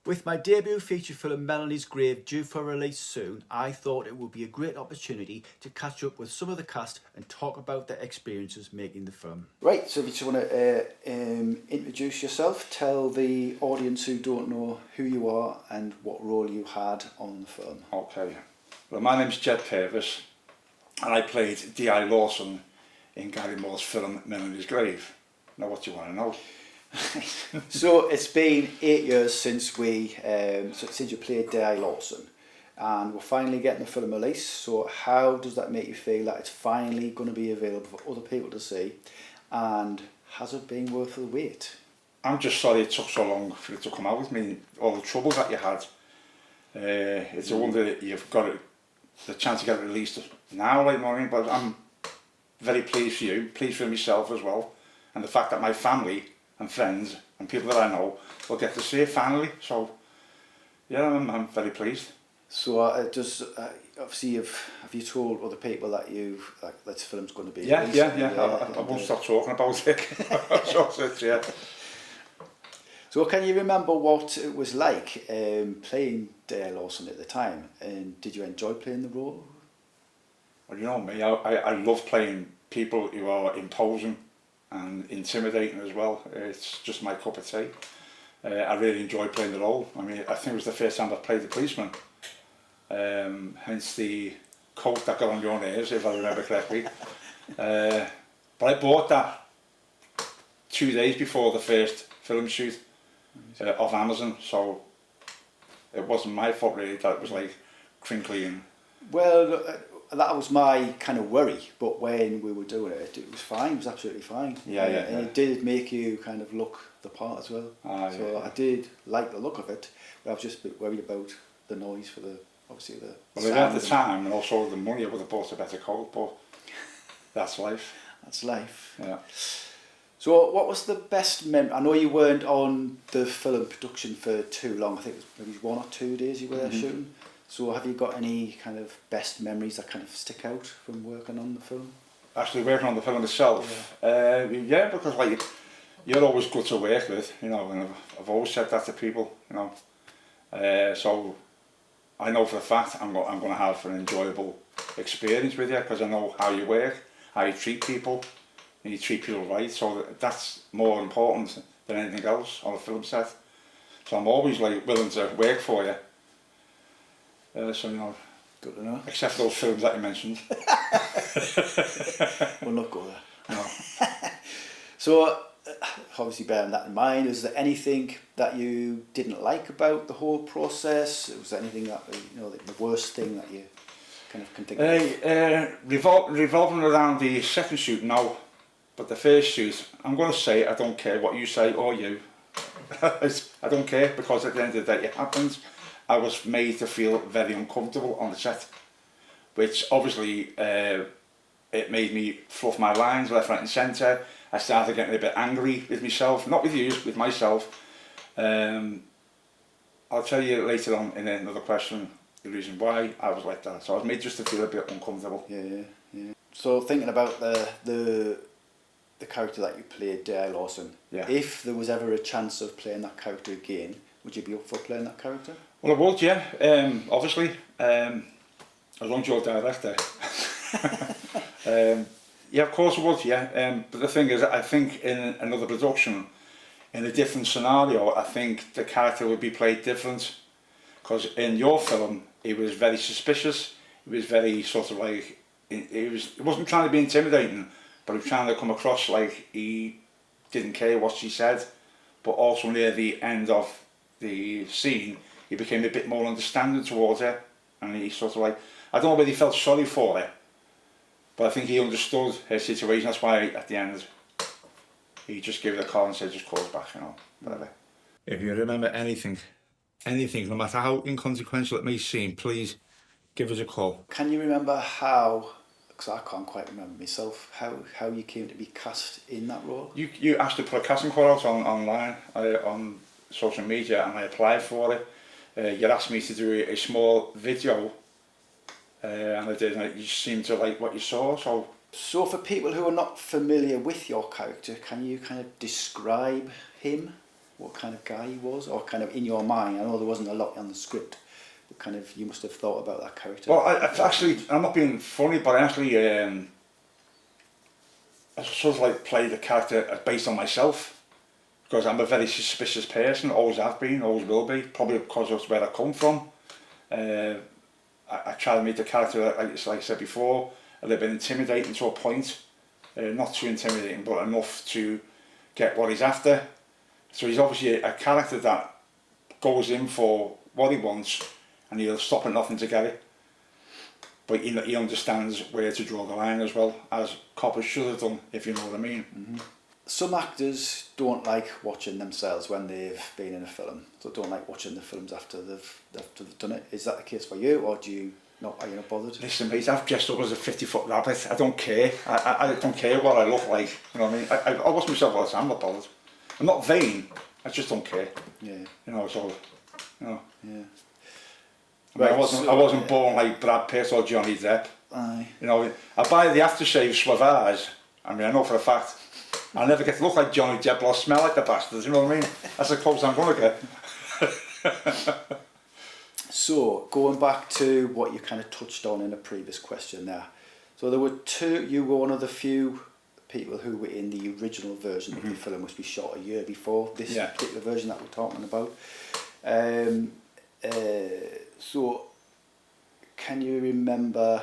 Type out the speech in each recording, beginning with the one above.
With my debut feature film Melanie's Grave due for release soon, I thought it would be a great opportunity to catch up with some of the cast and talk about their experiences making the film. Right, so if you just want to introduce yourself, tell the audience who don't know who you are and what role you had on the film. Okay, well my name's Ged Purvis and I played D.I. Lawson in Garry Moore's film Melanie's Grave. Now what do you want to know? So it's been 8 years since since you played D.I. Lawson, and we're finally getting the film released. So how does that make you feel that it's finally going to be available for other people to see, and has it been worth the wait? I'm just sorry it took so long for it to come out with me, all the trouble that you had. It's a wonder that you've got the chance to get it released now, like, you know what I mean? But I'm very pleased for you, pleased for myself as well, and the fact that my family and friends and people that I know will get to see it finally. So yeah, I'm very pleased. So obviously have you told other people that this film's going to be released? Yeah. I won't stop talking about it. Yeah. So can you remember what it was like playing D.I. Lawson at the time, and did you enjoy playing the role? Well, you know me, I love playing people who are imposing and intimidating as well. It's just my cup of tea. I really enjoy playing the role. I mean, I think it was the first time I played the policeman. Hence the coat that got on your ears, if I remember correctly. But I bought that 2 days before the first film shoot off Amazon, so it wasn't my fault really that it was like crinkly and... Well, that was my kind of worry, but when we were doing it, it was fine, it was absolutely fine. And it did make you kind of look the part as well. I did like the look of it, but I was just a bit worried about the noise for obviously the well, at the time, and also the money, I would have bought a better coat, but that's life. That's life. Yeah. So what was the best memory? I know you weren't on the film production for too long, I think it was maybe 1 or 2 days you were there shooting. So have you got any kind of best memories that kind of stick out from working on the film? Actually working on the film itself? Yeah, because like you're always good to work with, you know, and I've always said that to people, you know. So I know for a fact I'm going to have an enjoyable experience with you, because I know how you work, how you treat people, and you treat people right, so that's more important than anything else on a film set. So I'm always like willing to work for you. So, you know, good to know. Except those films that you mentioned. We'll not go there. No. So, obviously bearing that in mind, is there anything that you didn't like about the whole process? Was there anything that, you know, the worst thing that you kind of can think of? Revolving around the second shoot, no. But the first shoot, I'm going to say I don't care what you say or you. I don't care, because at the end of the day it happens. I was made to feel very uncomfortable on the set, which obviously it made me fluff my lines left, right and centre. I started getting a bit angry with myself, not with you, with myself. I'll tell you later on in another question the reason why I was like that. So I was made just to feel a bit uncomfortable. Yeah. So thinking about the character that you played, D.I. Lawson, if there was ever a chance of playing that character again, would you be up for playing that character? Well, I would, yeah. Obviously, as long as you're director. Yeah, of course I would, yeah. But the thing is, I think in another production, in a different scenario, I think the character would be played different. Because in your film, he was very suspicious. He was very sort of like, he wasn't trying to be intimidating, but he was trying to come across like he didn't care what she said. But also near the end of the scene, he became a bit more understanding towards her, and he sort of like, I don't know whether he felt sorry for her, but I think he understood her situation. That's why at the end he just gave her a call and said, just call us back, you know, whatever. If you remember anything, no matter how inconsequential it may seem, please give us a call. Can you remember how, because I can't quite remember myself, how you came to be cast in that role? You asked to put a casting call out online, on social media, and I applied for it. You asked me to do a small video, and I did, and you seemed to like what you saw. So for people who are not familiar with your character, can you kind of describe him? what kind of guy he was, or kind of in your mind? I know there wasn't a lot on the script, but kind of you must have thought about that character. Well, I'm not being funny, but I actually I sort of like play the character based on myself, because I'm a very suspicious person, always have been, always will be, probably because of where I come from. I try to make the character, like I said before, a little bit intimidating to a point, not too intimidating, but enough to get what he's after. So he's obviously a character that goes in for what he wants, and he'll stop at nothing to get it. But he understands where to draw the line as well, as coppers should have done, if you know what I mean. Mm-hmm. Some actors don't like watching themselves when they've been in a film, so don't like watching the films after they've done it. Is that the case for you, or are you not bothered? Listen, mate, I've dressed up as a 50-foot rabbit. I don't care. I don't care what I look like. You know what I mean? I watch myself all the time. I'm not bothered. I'm not vain. I just don't care. Yeah. You know, so, you know. Yeah. Right, I wasn't born like Brad Pitt or Johnny Depp. Aye. You know, I buy the aftershave Sauvage. I mean, I know for a fact I'll never get to look like Johnny Depp or smell like the bastards, you know what I mean? That's the close I'm going to get. So, going back to what you kind of touched on in a previous question there. So there were you were one of the few people who were in the original version of the film, which we shot a year before this particular version that we're talking about. So, can you remember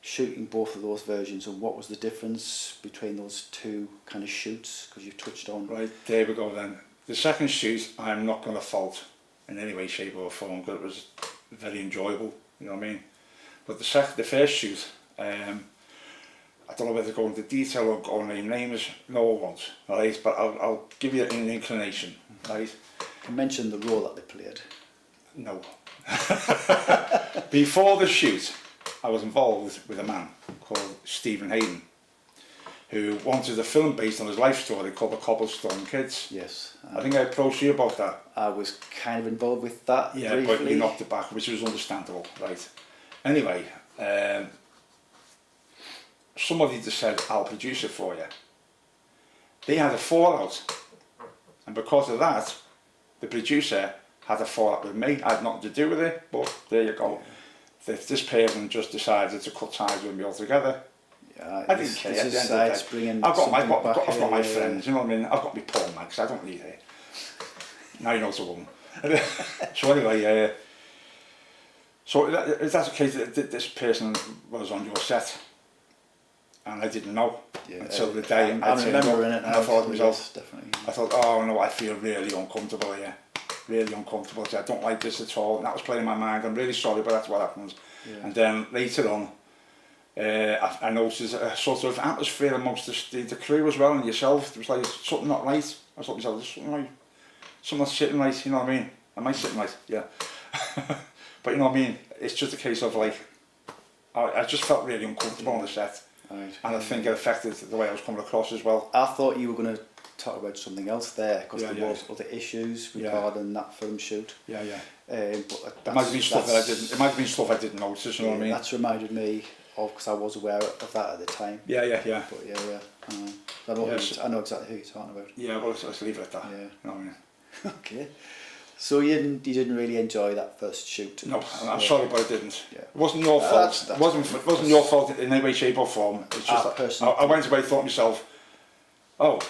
shooting both of those versions, and what was the difference between those two kind of shoots? Because you've touched on. Right, there we go then. The second shoot, I'm not going to fault in any way, shape or form, because it was very enjoyable, you know what I mean? But the first shoot, I don't know whether to go into detail or name names, no I won't, right? But I'll give you an inclination, right? You can mention the role that they played. No. Before the shoot, I was involved with a man called Stephen Hayden, who wanted a film based on his life story called The Cobblestone Kids. Yes. I think I approached you about that. I was kind of involved with that briefly. But you knocked it back, which was understandable, right? Anyway, somebody just said, I'll produce it for you. They had a fallout, and because of that, the producer had a fallout with me. I had nothing to do with it, but there you go. Yeah. This person just decided to cut ties with me altogether. Yeah, I didn't care. I've got my friends, you know what I mean? I've got my Paul Max, I don't need it. Now you know it's a woman. So anyway, so that's the case that this person was on your set, and I didn't know until the day I turned up, and I thought to myself, I thought, oh no, I feel really uncomfortable here. Really uncomfortable. I don't like this at all. And that was playing in my mind. I'm really sorry, but that's what happens. Yeah. And then later on, I noticed a sort of atmosphere amongst the crew as well, and yourself. There was like something not right. I thought to myself, there's something not sitting right. You know what I mean? Am I sitting right? Yeah. But you know what I mean? It's just a case of like, I just felt really uncomfortable on the set, right. And I think it affected the way I was coming across as well. I thought you were going to talk about something else there, because there was other issues regarding that film shoot. Yeah, yeah. But it might have been stuff that I didn't. It might have been stuff I didn't notice. You know what I mean? That's reminded me of, because I was aware of that at the time. Yeah, yeah, yeah. But I know exactly who you're talking about. Yeah, well, let's leave it at that. Yeah. You know what I mean? Okay. So you didn't really enjoy that first shoot? No, I'm sorry, but I didn't. Yeah. It wasn't your fault. It wasn't your fault in any way, shape or form. It's just I went away and thought to myself, oh.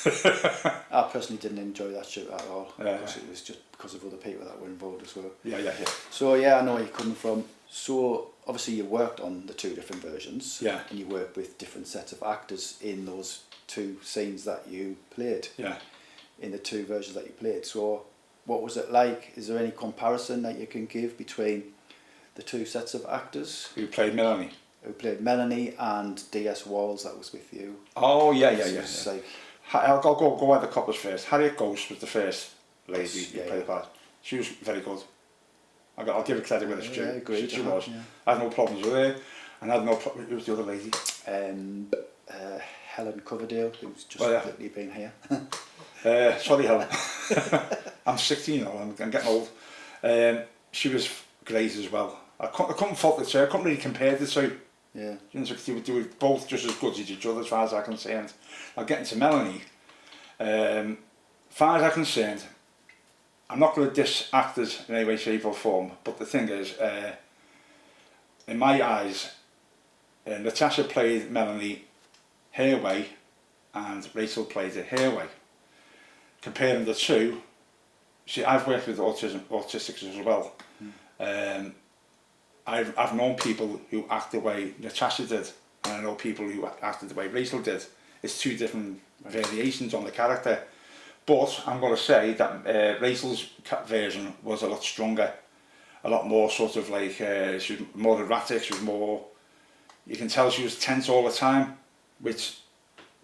I personally didn't enjoy that shoot at all, because it was just because of other people that were involved as well. Yeah, yeah, yeah. So yeah, I know where you're coming from. So obviously you worked on the two different versions, and you worked with different sets of actors in those two scenes that you played. Yeah. In the two versions that you played. So what was it like? Is there any comparison that you can give between the two sets of actors? Who played Melanie? Who played Melanie, and D.S. Walls that was with you. Oh yeah, yeah, yeah. Like, I'll go at the couples first. Harriet Ghost was the first lady who played the part. She was very good. I'll give her credit where it's due. Yeah, agreed. She was. Yeah. I had no problems with her, and I had no problem. Who was the other lady? Helen Coverdale, who's just lately been here. Sorry, Helen. I'm 16 now. I'm getting old. She was great as well. I couldn't fault the two. I couldn't really compare the two. Yeah. You know, they were both just as good as each other as far as I'm concerned. Now getting to Melanie, far as I'm concerned, I'm not going to diss actors in any way, shape or form, but the thing is, in my eyes, Natasha played Melanie her way and Rachel played it her way. Comparing the two, see, I've worked with autistics as well. I've known people who act the way Natasha did, and I know people who acted the way Rachel did. It's two different variations on the character. But I'm going to say that Rachel's version was a lot stronger, a lot more sort of like, she was more erratic, she was more, you can tell she was tense all the time, which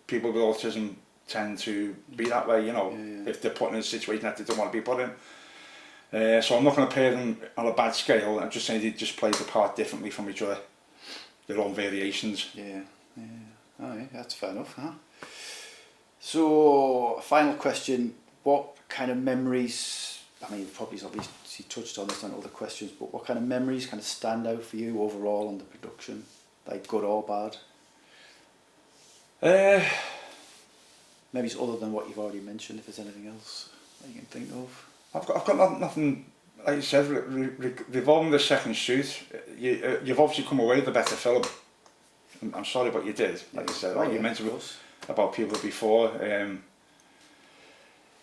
people with autism tend to be that way, you know, if they're put in a situation that they don't want to be put in. So I'm not going to pair them on a bad scale, I'm just saying they just played the part differently from each other, their own variations. Yeah, oh, yeah, that's fair enough, huh? So, final question, what kind of memories, I mean, you've probably obviously touched on this on other questions, but what kind of memories kind of stand out for you overall on the production, like good or bad? Maybe it's other than what you've already mentioned, if there's anything else that you can think of. I've got nothing, like you said, revolving the second shoot, you've obviously come away with a better film. I'm sorry what you did, like you said, like you mentioned about people before.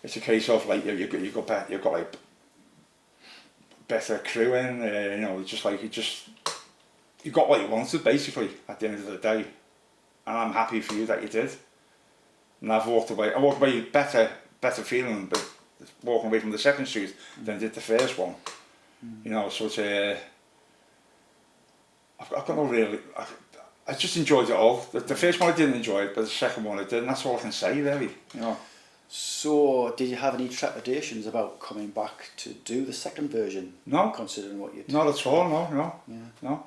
It's a case of like you've got like better crew in, you know, just like you got what you wanted basically at the end of the day, and I'm happy for you that you did. And I walked away better feeling, but walking away from the second shoot than I did the first one. You know, so it's I've got no really. I just enjoyed it all. The first one I didn't enjoy it, but the second one I did, and that's all I can say really. You know. So, did you have any trepidations about coming back to do the second version? No. Considering what you did? Not at all. No.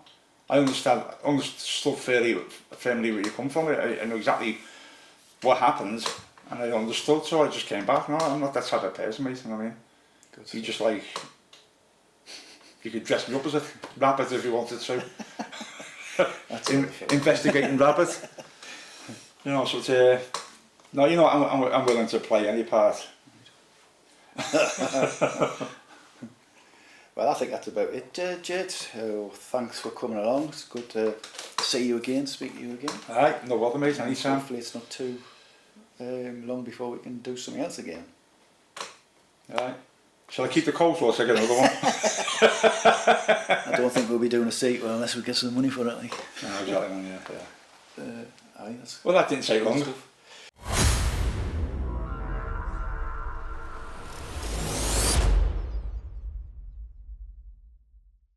I understood fairly firmly where you come from. I know exactly what happens, and I understood, so I just came back. No, I'm not that type of person, mate. You know what I mean? Good. You just like, you could dress me up as a rabbit if you wanted to. That's investigating rabbit. You know, so it's no, you know, I'm willing to play any part. Well, I think that's about it, Ged. Thanks for coming along. It's good to see you again, speak to you again. Alright, no bother, mate, anytime. Hopefully it's not too long before we can do something else again. Alright. Shall I keep the cold or take another one? I don't think we'll be doing a sequel unless we get some money for it. Like. No, exactly, yeah. Aye, that's well, that didn't take long. Stuff.